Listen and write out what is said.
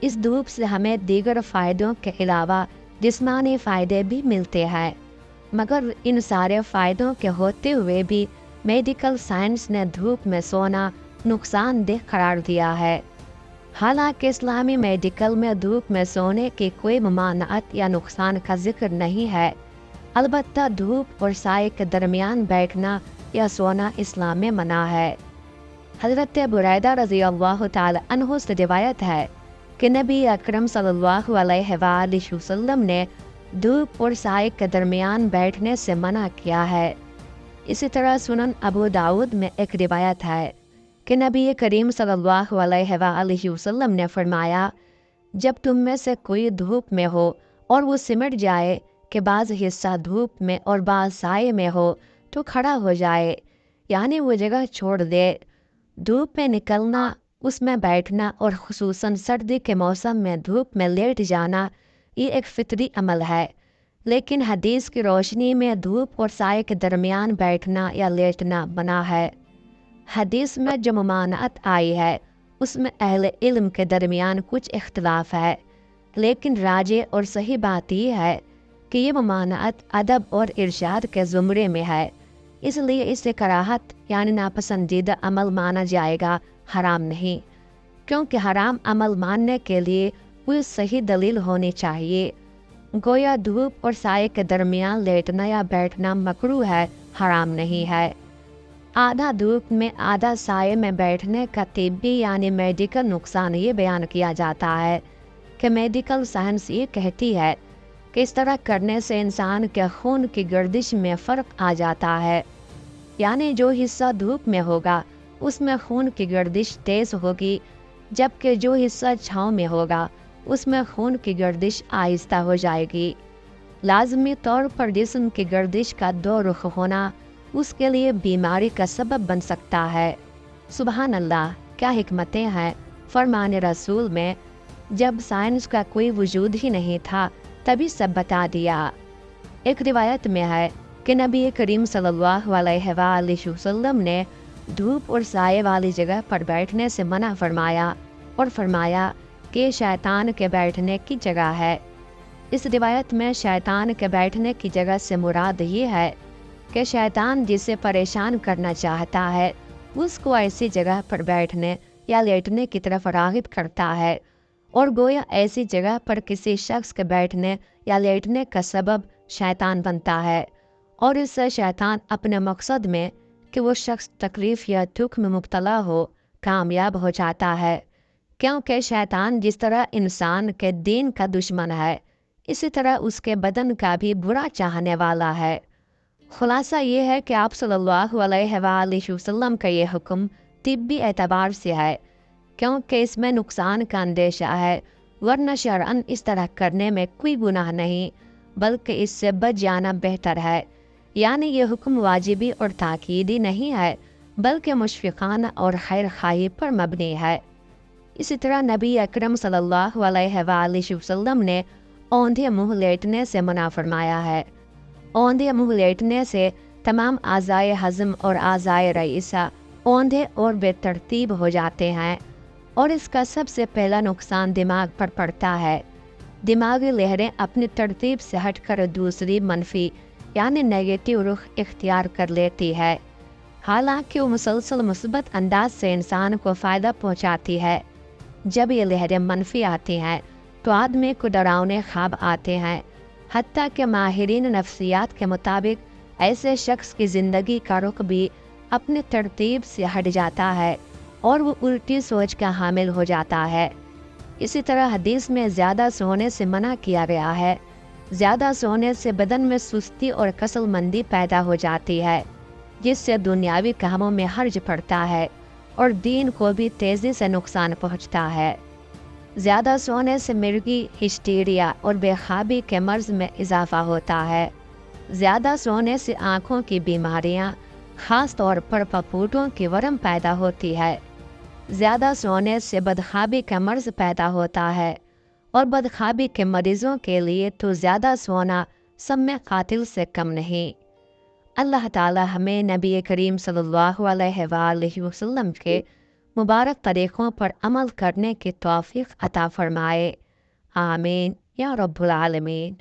اس دھوپ سے ہمیں دیگر فائدوں کے علاوہ جسمانی فائدے بھی ملتے ہیں، مگر ان سارے فائدوں کے ہوتے ہوئے بھی میڈیکل سائنس نے دھوپ میں سونا نقصان دہ قرار دیا ہے۔ حالانکہ اسلامی میڈیکل میں دھوپ میں سونے کی کوئی ممانعت یا نقصان کا ذکر نہیں ہے، البتہ دھوپ اور سائے کے درمیان بیٹھنا یا سونا اسلام میں منع ہے۔ حضرت بریدہ رضی اللہ تعالی عنہ سے روایت ہے کہ نبی اکرم صلی اللہ علیہ وآلہ وسلم نے دھوپ اور سائے کے درمیان بیٹھنے سے منع کیا ہے۔ اسی طرح سنن ابو داؤد میں ایک روایت ہے کہ نبی کریم صلی اللہ علیہ وآلہ وسلم نے فرمایا، جب تم میں سے کوئی دھوپ میں ہو اور وہ سمٹ جائے کہ بعض حصہ دھوپ میں اور بعض سائے میں ہو تو کھڑا ہو جائے، یعنی وہ جگہ چھوڑ دے۔ دھوپ میں نکلنا، اس میں بیٹھنا اور خصوصاً سردی کے موسم میں دھوپ میں لیٹ جانا یہ ایک فطری عمل ہے، لیکن حدیث کی روشنی میں دھوپ اور سائے کے درمیان بیٹھنا یا لیٹنا منع ہے۔ حدیث میں جو ممانعت آئی ہے اس میں اہل علم کے درمیان کچھ اختلاف ہے، لیکن راجح اور صحیح بات یہ ہے کہ یہ ممانعت ادب اور ارشاد کے زمرے میں ہے، اس لیے اسے کراہت یعنی ناپسندیدہ عمل مانا جائے گا، حرام نہیں، کیونکہ حرام عمل ماننے کے لیے کوئی صحیح دلیل ہونی چاہیے۔ گویا دھوپ اور سائے کے درمیان لیٹنا یا بیٹھنا مکروہ ہے، حرام نہیں ہے۔ آدھا دھوپ میں آدھا سائے میں بیٹھنے کا طبی یعنی میڈیکل نقصان یہ بیان کیا جاتا ہے کہ میڈیکل سائنس یہ کہتی ہے کہ اس طرح کرنے سے انسان کے خون کی گردش میں فرق آ جاتا ہے، یعنی جو حصہ دھوپ میں ہوگا اس میں خون کی گردش تیز ہوگی، جبکہ جو حصہ چھاؤں میں ہوگا اس میں خون کی گردش آہستہ ہو جائے گی۔ لازمی طور پر جسم کی گردش کا دو رخ ہونا اس کے لیے بیماری کا سبب بن سکتا ہے۔ سبحان اللہ، کیا حکمتیں ہیں فرمان رسول میں، جب سائنس کا کوئی وجود ہی نہیں تھا تبھی سب بتا دیا۔ ایک روایت میں ہے کہ نبی کریم صلی اللہ علیہ وآلہ وسلم نے دھوپ اور سائے والی جگہ پر بیٹھنے سے منع فرمایا اور فرمایا کہ شیطان کے بیٹھنے کی جگہ ہے۔ اس روایت میں شیطان کے بیٹھنے کی جگہ سے مراد یہ ہے کہ شیطان جسے پریشان کرنا چاہتا ہے اس کو ایسی جگہ پر بیٹھنے یا لیٹنے کی طرف راغب کرتا ہے، اور گویا ایسی جگہ پر کسی شخص کے بیٹھنے یا لیٹنے کا سبب شیطان بنتا ہے، اور اس سے شیطان اپنے مقصد میں کہ وہ شخص تکلیف یا دکھ میں مبتلا ہو کامیاب ہو جاتا ہے، کیونکہ شیطان جس طرح انسان کے دین کا دشمن ہے اسی طرح اس کے بدن کا بھی برا چاہنے والا ہے۔ خلاصہ یہ ہے کہ آپ صلی اللہ علیہ وآلہ وسلم کا یہ حکم طبی اعتبار سے ہے، کیونکہ اس میں نقصان کا اندیشہ ہے، ورنہ شرعاً اس طرح کرنے میں کوئی گناہ نہیں، بلکہ اس سے بچ جانا بہتر ہے۔ یعنی یہ حکم واجبی اور تاکیدی نہیں ہے، بلکہ مشفقانہ اور خیر خواہی پر مبنی ہے۔ اسی طرح نبی اکرم صلی اللہ علیہ وآلہ وسلم نے اوندھے منہ لیٹنے سے منع فرمایا ہے۔ اوندھے منہ لیٹنے سے تمام اعضائے ہضم اور اعضائے رئیسہ اوندھے اور بے ترتیب ہو جاتے ہیں، اور اس کا سب سے پہلا نقصان دماغ پر پڑتا ہے۔ دماغی لہریں اپنی ترتیب سے ہٹ کر دوسری منفی یعنی نیگیٹو رخ اختیار کر لیتی ہے، حالانکہ وہ مسلسل مثبت انداز سے انسان کو فائدہ پہنچاتی ہے۔ جب یہ لہریں منفی آتی ہیں تو آدمی کو ڈراؤنے خواب آتے ہیں، حتیٰ کہ ماہرین نفسیات کے مطابق ایسے شخص کی زندگی کا رخ بھی اپنے ترتیب سے ہٹ جاتا ہے اور وہ الٹی سوچ کا حامل ہو جاتا ہے۔ اسی طرح حدیث میں زیادہ سونے سے منع کیا گیا ہے۔ زیادہ سونے سے بدن میں سستی اور کسل مندی پیدا ہو جاتی ہے، جس سے دنیاوی کاموں میں حرج پڑتا ہے اور دین کو بھی تیزی سے نقصان پہنچتا ہے۔ زیادہ سونے سے مرگی، ہسٹیریا اور بے خوابی کے مرض میں اضافہ ہوتا ہے۔ زیادہ سونے سے آنکھوں کی بیماریاں، خاص طور پر پپوٹوں کی ورم پیدا ہوتی ہے۔ زیادہ سونے سے بدخوابی کا مرض پیدا ہوتا ہے، اور بدخوابی کے مریضوں کے لیے تو زیادہ سونا سم قاتل سے کم نہیں۔ اللہ تعالی ہمیں نبی کریم صلی اللہ علیہ وآلہ وسلم کے مبارک طریقوں پر عمل کرنے کی توفیق عطا فرمائے۔ آمین یا رب العالمین۔